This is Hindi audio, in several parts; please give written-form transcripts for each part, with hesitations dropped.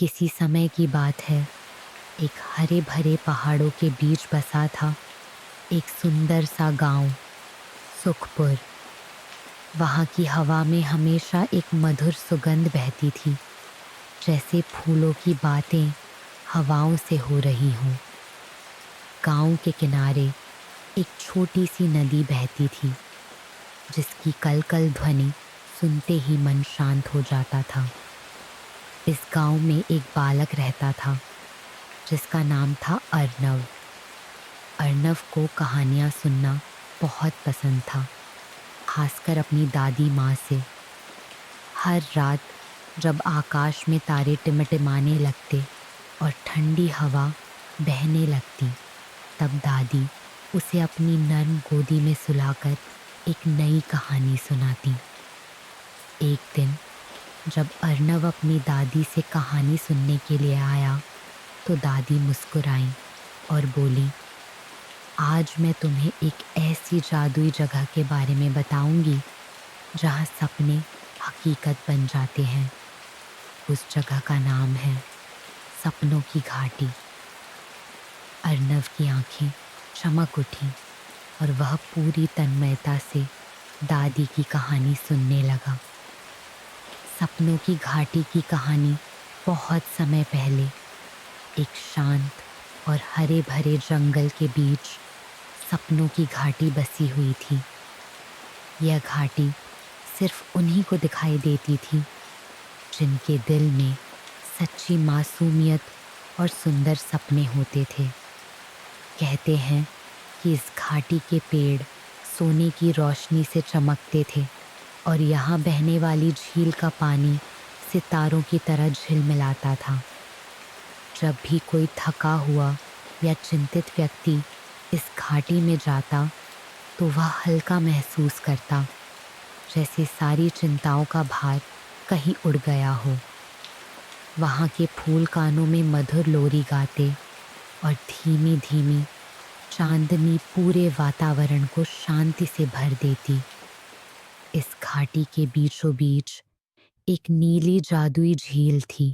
किसी समय की बात है। एक हरे भरे पहाड़ों के बीच बसा था एक सुंदर सा गांव, सुखपुर। वहाँ की हवा में हमेशा एक मधुर सुगंध बहती थी, जैसे फूलों की बातें हवाओं से हो रही हों। गांव के किनारे एक छोटी सी नदी बहती थी, जिसकी कलकल ध्वनि सुनते ही मन शांत हो जाता था। इस गांव में एक बालक रहता था, जिसका नाम था अर्नव। अर्नव को कहानियां सुनना बहुत पसंद था, खासकर अपनी दादी माँ से। हर रात जब आकाश में तारे टिमटिमाने लगते और ठंडी हवा बहने लगती, तब दादी उसे अपनी नर्म गोदी में सुलाकर एक नई कहानी सुनाती। एक दिन जब अर्नव अपनी दादी से कहानी सुनने के लिए आया, तो दादी मुस्कुराई और बोली, आज मैं तुम्हें एक ऐसी जादुई जगह के बारे में बताऊंगी जहां सपने हकीकत बन जाते हैं। उस जगह का नाम है सपनों की घाटी। अर्नव की आंखें चमक उठी और वह पूरी तन्मयता से दादी की कहानी सुनने लगा। सपनों की घाटी की कहानी बहुत समय पहले एक शांत और हरे भरे जंगल के बीच सपनों की घाटी बसी हुई थी। यह घाटी सिर्फ उन्हीं को दिखाई देती थी जिनके दिल में सच्ची मासूमियत और सुंदर सपने होते थे। कहते हैं कि इस घाटी के पेड़ सोने की रोशनी से चमकते थे और यहाँ बहने वाली झील का पानी सितारों की तरह झिलमिलाता था। जब भी कोई थका हुआ या चिंतित व्यक्ति इस घाटी में जाता, तो वह हल्का महसूस करता, जैसे सारी चिंताओं का भार कहीं उड़ गया हो। वहाँ के फूल कानों में मधुर लोरी गाते और धीमी धीमी चांदनी पूरे वातावरण को शांति से भर देती। इस घाटी के बीचों बीच एक नीली जादुई झील थी,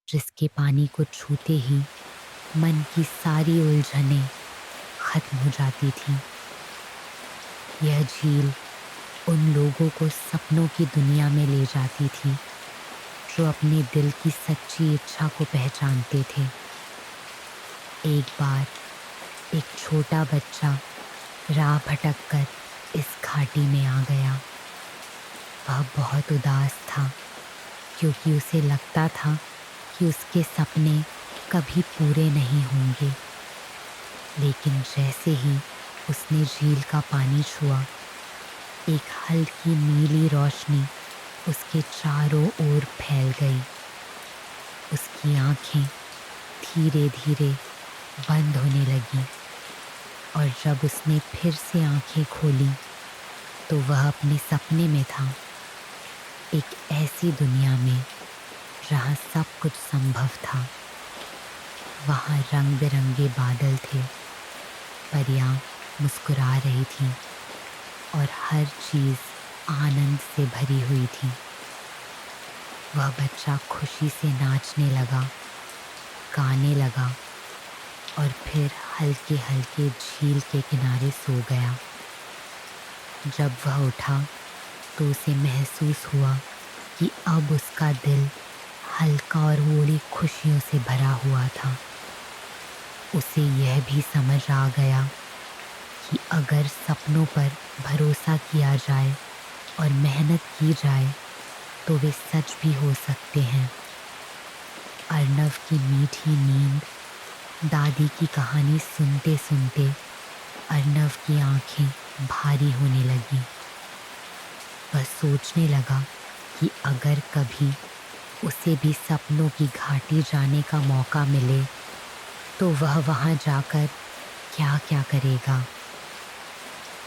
जिसके पानी को छूते ही मन की सारी उलझनें खत्म हो जाती थी। यह झील उन लोगों को सपनों की दुनिया में ले जाती थी, जो अपने दिल की सच्ची इच्छा को पहचानते थे। एक बार एक छोटा बच्चा राह भटक कर इस घाटी में आ गया। वह बहुत उदास था, क्योंकि उसे लगता था कि उसके सपने कभी पूरे नहीं होंगे। लेकिन जैसे ही उसने झील का पानी छुआ, एक हल्की नीली रोशनी उसके चारों ओर फैल गई। उसकी आंखें धीरे धीरे बंद होने लगीं और जब उसने फिर से आंखें खोली, तो वह अपने सपने में था, एक ऐसी दुनिया में जहाँ सब कुछ संभव था। वहाँ रंग बिरंगे बादल थे, परियां मुस्कुरा रही थीं और हर चीज़ आनंद से भरी हुई थी। वह बच्चा खुशी से नाचने लगा, गाने लगा और फिर हल्के हल्के झील के किनारे सो गया। जब वह उठा, तो उसे महसूस हुआ कि अब उसका दिल हल्का और बड़ी खुशियों से भरा हुआ था। उसे यह भी समझ आ गया कि अगर सपनों पर भरोसा किया जाए और मेहनत की जाए, तो वे सच भी हो सकते हैं। अर्नव की मीठी नींद, दादी की कहानी सुनते सुनते अर्नव की आंखें भारी होने लगीं। वह सोचने लगा कि अगर कभी उसे भी सपनों की घाटी जाने का मौका मिले, तो वह वहाँ जाकर क्या क्या करेगा।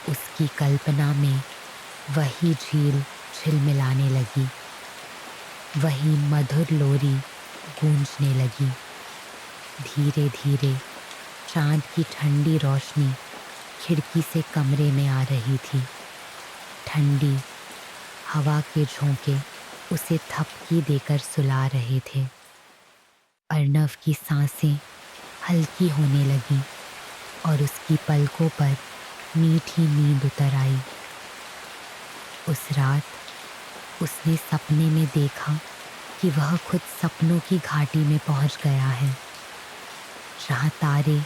उसकी कल्पना में वही झील झिलमिलाने लगी, वही मधुर लोरी गूंजने लगी। धीरे धीरे चांद की ठंडी रोशनी खिड़की से कमरे में आ रही थी। ठंडी हवा के झोंके उसे थपकी देकर सुला रहे थे। अर्नव की सांसें हल्की होने लगी और उसकी पलकों पर मीठी नींद उतर आई। उस रात उसने सपने में देखा कि वह खुद सपनों की घाटी में पहुंच गया है, जहां तारे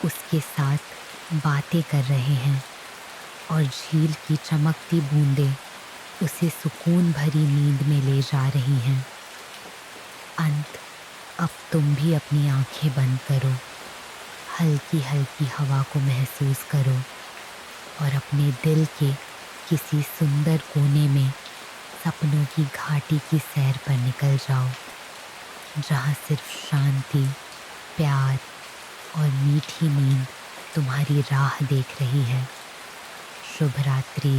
उसके साथ बातें कर रहे हैं और झील की चमकती बूंदें उसे सुकून भरी नींद में ले जा रही हैं। अंत, अब तुम भी अपनी आंखें बंद करो, हल्की हल्की हवा को महसूस करो और अपने दिल के किसी सुंदर कोने में सपनों की घाटी की सैर पर निकल जाओ, जहां सिर्फ शांति, प्यार और मीठी नींद तुम्हारी राह देख रही है। शुभ रात्रि।